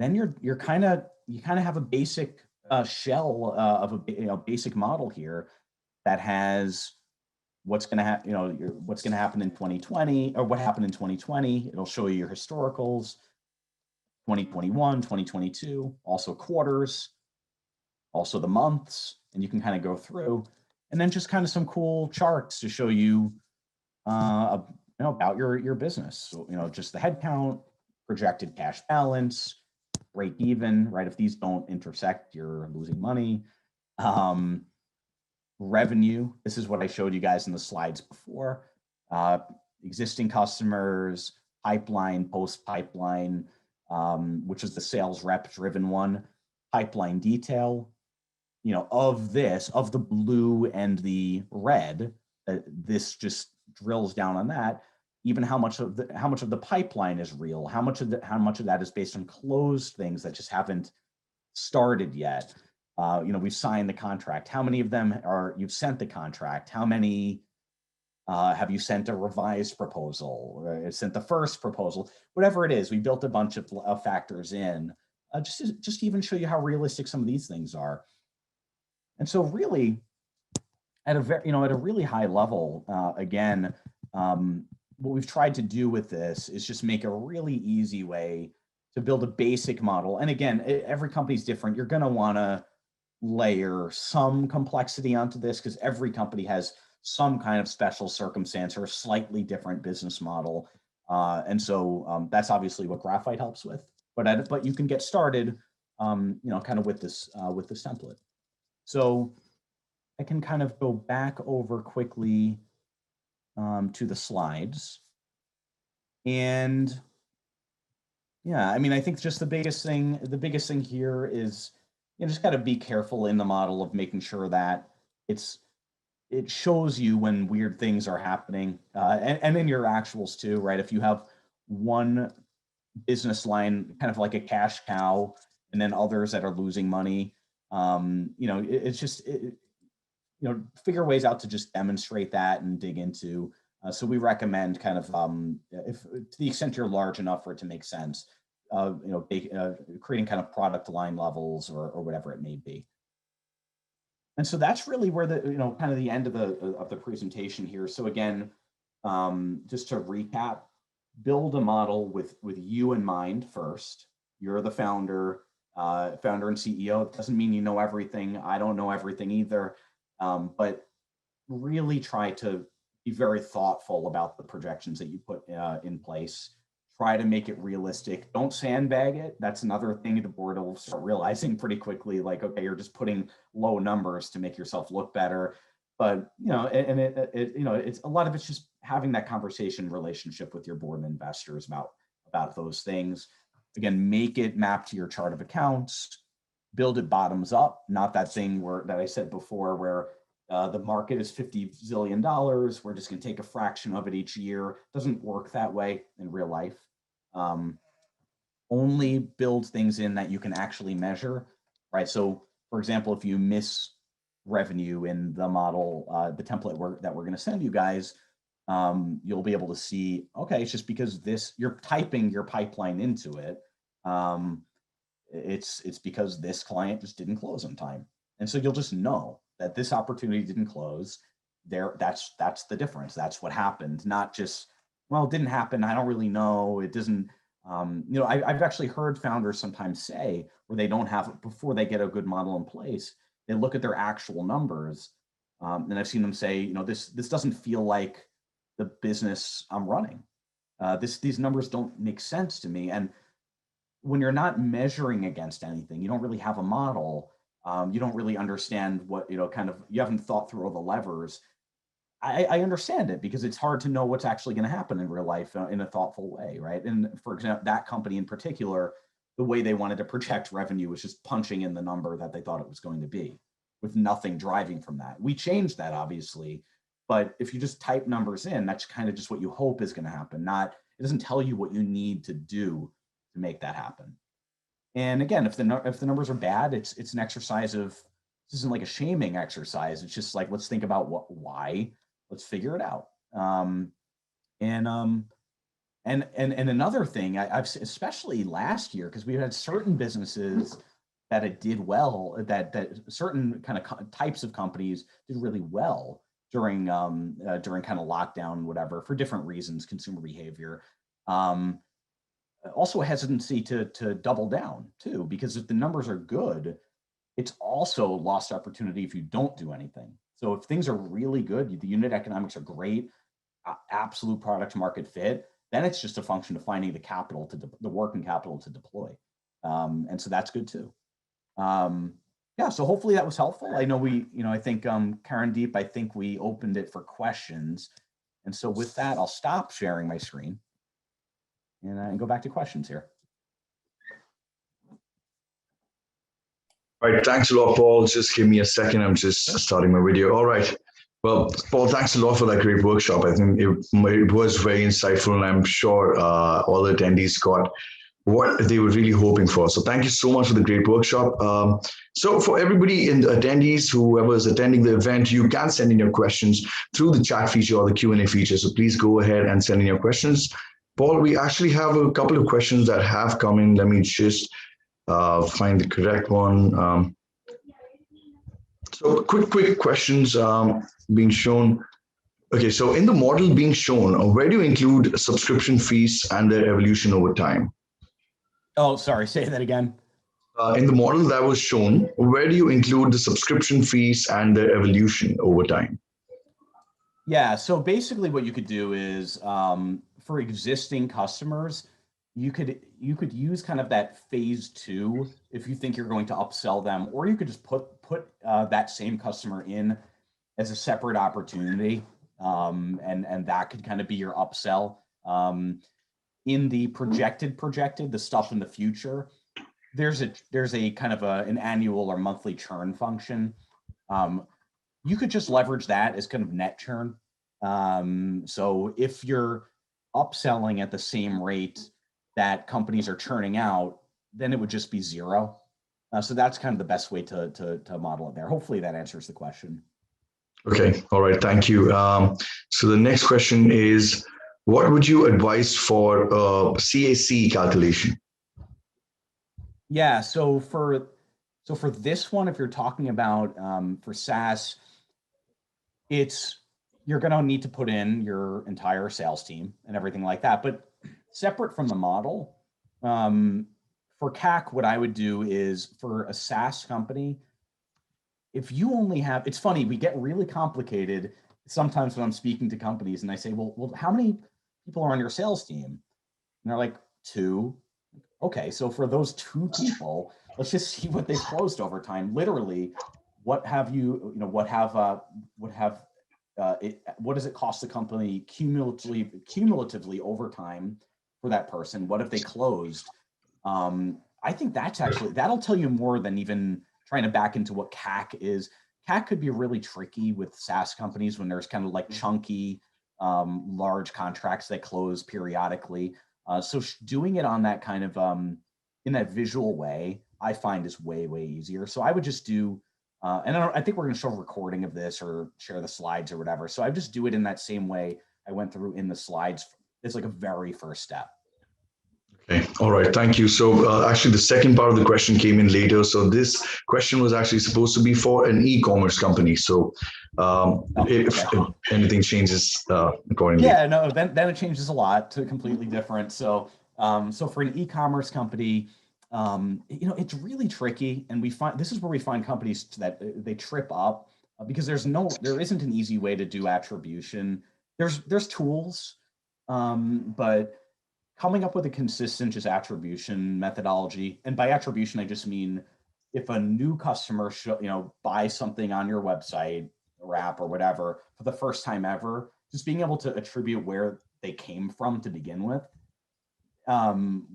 Then you kind of have a basic shell of a basic model here that has what's going to happen, what's going to happen in 2020 or what happened in 2020. It'll show you your historicals, 2021, 2022, also quarters, also the months, and you can kind of go through, and then just kind of some cool charts to show you, about your business. So, just the headcount, projected cash balance, break even, right? If these don't intersect, you're losing money. Revenue, this is what I showed you guys in the slides before. Existing customers, pipeline, post-pipeline, which is the sales rep driven one, pipeline detail, of the blue and the red, this just drills down on that. Even how much of the pipeline is real, how much of that is based on closed things that just haven't started yet. We've signed the contract. How many of them you've sent the contract? How many have you sent a revised proposal, or sent the first proposal? Whatever it is, we built a bunch of factors in, just to even show you how realistic some of these things are. And so really, at a really high level, again, what we've tried to do with this is just make a really easy way to build a basic model. And again, every company's different. You're going to want to layer some complexity onto this because every company has some kind of special circumstance or a slightly different business model. And so that's obviously what Graphite helps with. But you can get started, kind of with this template. So I can kind of go back over quickly to the slides. And yeah, I mean, I think just the biggest thing here is just got to be careful in the model of making sure that it shows you when weird things are happening, and in your actuals too, right? If you have one business line kind of like a cash cow and then others that are losing money, it's just figure ways out to just demonstrate that and dig into. So we recommend kind of, if to the extent you're large enough for it to make sense, creating kind of product line levels or whatever it may be. And so that's really where the, kind of the end of the presentation here. So again, just to recap, build a model with you in mind first. You're the founder and CEO. It doesn't mean you know everything. I don't know everything either. But really try to be very thoughtful about the projections that you put in place. Try to make it realistic. Don't sandbag it. That's another thing the board will start realizing pretty quickly. Like, okay, you're just putting low numbers to make yourself look better. But it's a lot of it's just having that conversation relationship with your board and investors about those things. Again, make it map to your chart of accounts. Build it bottoms up, not that thing that I said before where the market is $50 zillion. We're just going to take a fraction of it each year. It doesn't work that way in real life. Only build things in that you can actually measure. right? So for example, if you miss revenue in the model, the template that we're going to send you guys, you'll be able to see, okay, it's just because you're typing your pipeline into it. It's because this client just didn't close on time. And so you'll just know that this opportunity didn't close. That's the difference. That's what happened. Not just, well, it didn't happen. I don't really know. It doesn't, I've actually heard founders sometimes say where they don't have it before they get a good model in place. They look at their actual numbers. And I've seen them say, this doesn't feel like the business I'm running. These numbers don't make sense to me. And when you're not measuring against anything, you don't really have a model. You don't really understand what, you haven't thought through all the levers. I understand it because it's hard to know what's actually going to happen in real life in a thoughtful way, right? And for example, that company in particular, the way they wanted to project revenue was just punching in the number that they thought it was going to be with nothing driving from that. We changed that, obviously, but if you just type numbers in, that's kind of just what you hope is going to happen. It doesn't tell you what you need to do to make that happen. And again, if the numbers are bad, it's an exercise of, this isn't like a shaming exercise. It's just like, let's think about why. Let's figure it out. And another thing, I've especially last year, because we had certain businesses that it did well, that certain kind of types of companies did really well during kind of lockdown, whatever, for different reasons, consumer behavior. Also a hesitancy to double down too, because if the numbers are good, it's also lost opportunity if you don't do anything. So if things are really good, the unit economics are great, absolute product market fit, then it's just a function of finding the capital the working capital to deploy. And so that's good too. Yeah, so hopefully that was helpful. I know I think Karen Deep, I think we opened it for questions. And so with that, I'll stop sharing my screen and go back to questions here.
All right, thanks a lot, Paul. Just give me a second. I'm just starting my video. All right. Well, Paul, thanks a lot for that great workshop. I think it was very insightful, and I'm sure all the attendees got what they were really hoping for. So thank you so much for the great workshop. So for everybody in the attendees, whoever is attending the event, you can send in your questions through the chat feature or the Q&A feature. So please go ahead and send in your questions. Paul, we actually have a couple of questions that have come in. Let me just find the correct one. So quick questions being shown. Okay, so in the model being shown, where do you include subscription fees and their evolution over time?
Oh, sorry, say that again.
In the model that was shown, where do you include the subscription fees and their evolution over time?
Yeah, so basically what you could do is for existing customers, you could use kind of that phase 2 if you think you're going to upsell them, or you could just put that same customer in as a separate opportunity, and that could kind of be your upsell. In the projected, the stuff in the future, there's a kind of an annual or monthly churn function. You could just leverage that as kind of net churn. So if you're upselling at the same rate that companies are churning out, then it would just be 0. So that's kind of the best way to model it there. Hopefully that answers the question.
Okay, all right, thank you. So the next question is, what would you advise for CAC calculation?
Yeah, so for this one, if you're talking about for SaaS, you're going to need to put in your entire sales team and everything like that. But separate from the model, for CAC, what I would do is for a SaaS company, if you only have, it's funny, we get really complicated sometimes when I'm speaking to companies and I say, well, how many people are on your sales team? And they're like, 2. Okay, so for those 2 people, let's just see what they've closed over time. Literally, what does it cost the company cumulatively over time for that person? What have they closed? I think that'll tell you more than even trying to back into what CAC is. CAC could be really tricky with SaaS companies when there's kind of like chunky, large contracts that close periodically. So doing it on that kind of in that visual way I find is way, way easier. So I would just do, and I think we're going to show a recording of this or share the slides or whatever. So I just do it in that same way I went through in the slides. It's like a very first step.
Okay. All right. Thank you. So actually, the second part of the question came in later. So this question was actually supposed to be for an e-commerce company. So if anything changes accordingly.
Yeah, no, then it changes a lot to completely different. So so for an e-commerce company, it's really tricky, and this is where we find companies that they trip up because there isn't an easy way to do attribution. There's tools, but coming up with a consistent just attribution methodology, and by attribution I just mean if a new customer buys something on your website or app or whatever for the first time ever, just being able to attribute where they came from to begin with.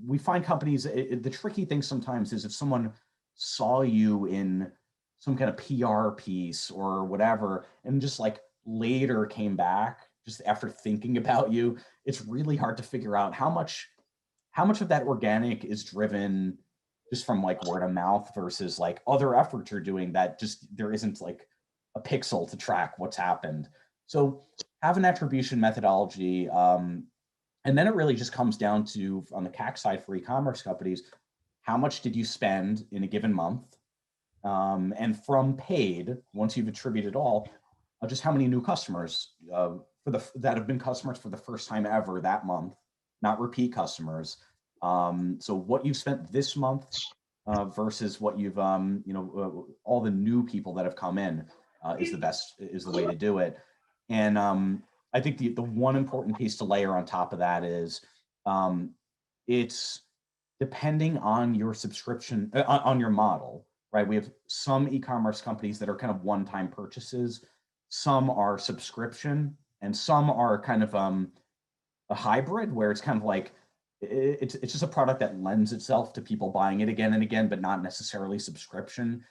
We find companies, the tricky thing sometimes is if someone saw you in some kind of PR piece or whatever, and just like later came back just after thinking about you, it's really hard to figure out how much of that organic is driven just from like word of mouth versus like other efforts you're doing that just there isn't like a pixel to track what's happened. So have an attribution methodology. And then it really just comes down to, on the CAC side for e-commerce companies, how much did you spend in a given month? And from paid, once you've attributed all, just how many new customers that have been customers for the first time ever that month, not repeat customers. So what you've spent this month versus what you've, all the new people that have come in is the way to do it. And I think the one important piece to layer on top of that is it's depending on your subscription, on your model, right? We have some e-commerce companies that are kind of one-time purchases. Some are subscription, and some are kind of a hybrid where it's kind of like, it's just a product that lends itself to people buying it again and again, but not necessarily subscription.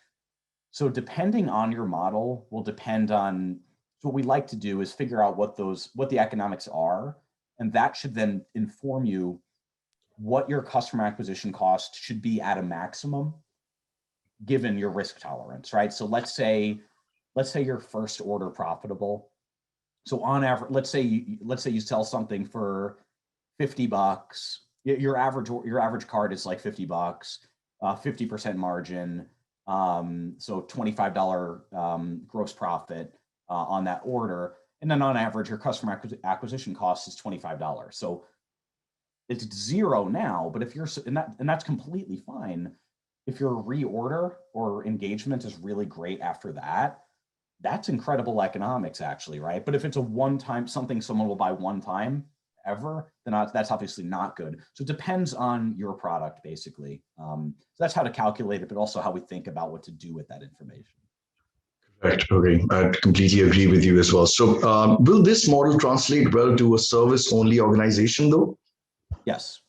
So depending on your model will depend on, so what we like to do is figure out what the economics are, and that should then inform you what your customer acquisition cost should be at a maximum given your risk tolerance, right? So let's say your first order profitable. So on average, let's say you sell something for $50. Your average cart is like $50, 50% margin. So $25 gross profit on that order. And then on average, your customer acquisition cost is $25. So it's zero now, but if you're, and that's completely fine. If your reorder or engagement is really great after that, that's incredible economics actually, right? But if it's a one-time, something someone will buy one time ever, then that's obviously not good. So it depends on your product basically. So that's how to calculate it, but also how we think about what to do with that information.
Right. Okay. I completely agree with you as well. So will this model translate well to a service-only organization though?
Yes.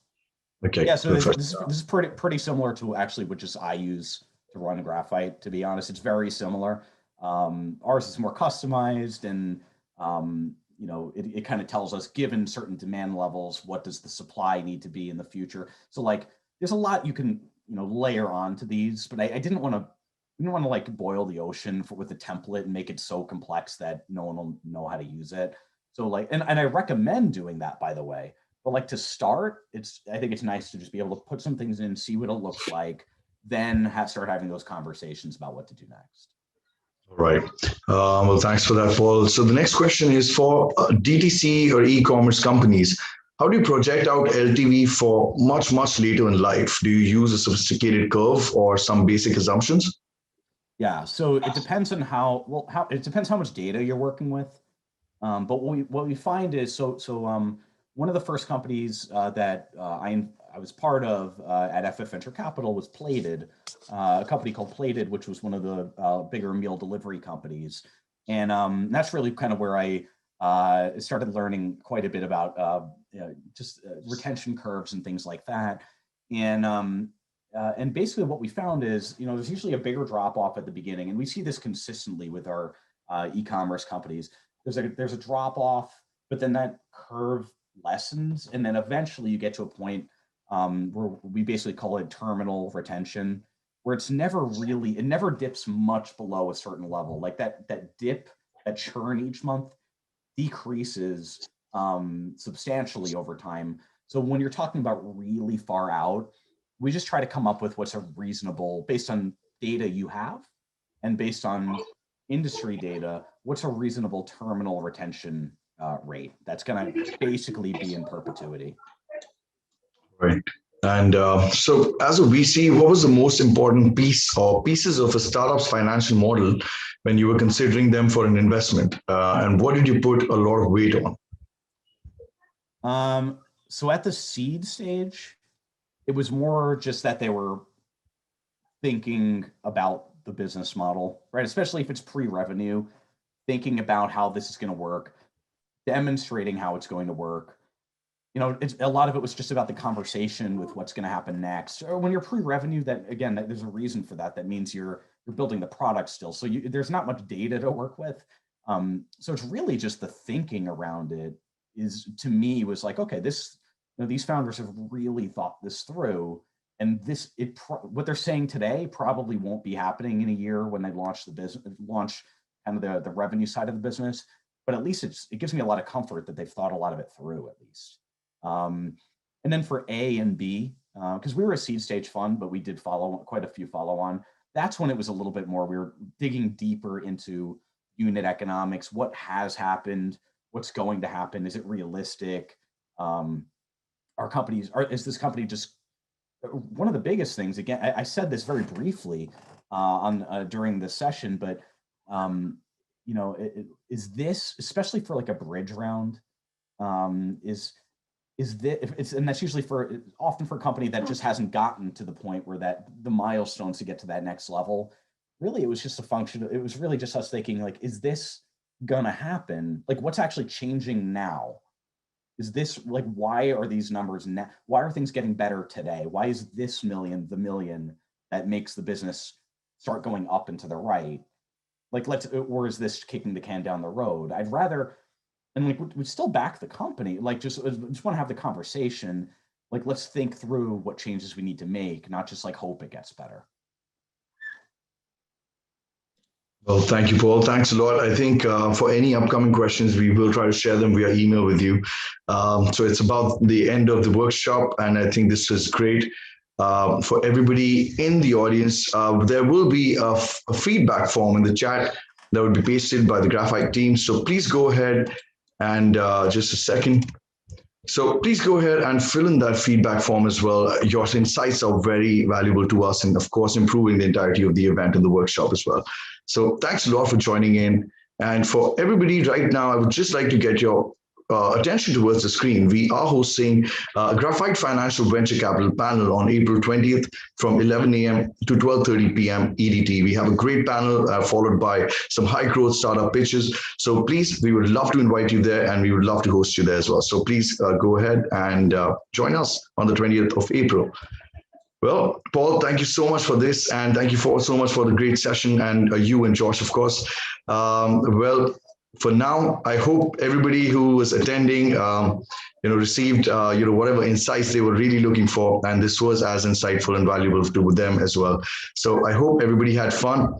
Okay.
Yeah. So this is pretty similar to actually what just I use to run Graphite. To be honest, it's very similar. Ours is more customized, and it kind of tells us, given certain demand levels, what does the supply need to be in the future. So like, there's a lot you can layer on to these, but I didn't want to like boil the ocean with a template and make it so complex that no one will know how to use it. So like, and I recommend doing that, by the way. But like to start, I think it's nice to just be able to put some things in, see what it looks like, then start having those conversations about what to do next.
All right. Well, thanks for that, Paul. So the next question is for DTC or e-commerce companies. How do you project out LTV for much, much later in life? Do you use a sophisticated curve or some basic assumptions?
Yeah, so it depends on it depends how much data you're working with. But what we find is, one of the first companies that I was part of at FF Venture Capital was Plated, a company called Plated, which was one of the bigger meal delivery companies. And that's really kind of where I started learning quite a bit about just retention curves and things like that. And basically what we found is, there's usually a bigger drop off at the beginning. And we see this consistently with our e-commerce companies. There's a drop off, but then that curve lessens. And then eventually you get to a point where we basically call it terminal retention. where it's never really, it never dips much below a certain level. Like that dip, that churn each month decreases substantially over time. So when you're talking about really far out, we just try to come up with what's a reasonable, based on data you have and based on industry data, what's a reasonable terminal retention rate that's going to basically be in perpetuity.
Right. And so, as a VC, what was the most important piece or pieces of a startup's financial model when you were considering them for an investment? And what did you put a lot of weight
on? So at the seed stage, it was more just that they were thinking about the business model, right? Especially if it's pre-revenue, thinking about how this is going to work, demonstrating how it's going to work. You know, a lot of it was just about the conversation with what's going to happen next. Or when you're pre-revenue, that again, there's a reason for that. That means you're building the product still, so there's not much data to work with. So it's really just the thinking around it is, to me, was like, okay, this, you know, these founders have really thought this through, and what they're saying today probably won't be happening in a year when they launch the business, launch kind of the revenue side of the business. But at least it gives me a lot of comfort that they've thought a lot of it through, at least. And then for A and B, because we were a seed stage fund, but we did follow quite a few follow-on. That's when it was a little bit more, we were digging deeper into unit economics, what has happened, what's going to happen, is it realistic? Is this company just, one of the biggest things, again, I said this very briefly during this session, but you know, is this, especially for like a bridge round, is this, and that's usually often for a company that just hasn't gotten to the point where the milestones to get to that next level. Really, it was just a function. It was really just us thinking, like, is this gonna happen? Like, what's actually changing now? Is this, like, why are these numbers now? Why are things getting better today? Why is this million the million that makes the business start going up and to the right? Like, or is this kicking the can down the road? I'd rather, and like, we still back the company. Like, just want to have the conversation. Like, let's think through what changes we need to make, not just like hope it gets better.
Well, thank you, Paul. Thanks a lot. I think for any upcoming questions, we will try to share them via email with you. So it's about the end of the workshop, and I think this is great. For everybody in the audience, there will be a feedback form in the chat that will be pasted by the Graphite team. So please go ahead and just a second. So please go ahead and fill in that feedback form as well. Your insights are very valuable to us, and of course, improving the entirety of the event and the workshop as well. So thanks a lot for joining in. And for everybody right now, I would just like to get your attention towards the screen. We are hosting a Graphite Financial Venture Capital panel on April 20th from 11 a.m. to 12:30 p.m. EDT. We have a great panel followed by some high growth startup pitches. So please, we would love to invite you there, and we would love to host you there as well. So please go ahead and join us on the 20th of April. Well, Paul, thank you so much for this, and thank you so much for the great session, and you and Josh, of course. Well, for now, I hope everybody who was attending, received, whatever insights they were really looking for, and this was as insightful and valuable to them as well. So I hope everybody had fun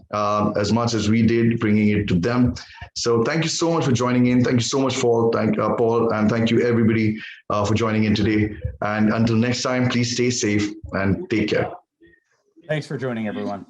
as much as we did bringing it to them. So thank you so much for joining in. Thank you so much, Paul. Paul, and thank you everybody for joining in today. And until next time, please stay safe and take care.
Thanks for joining, everyone.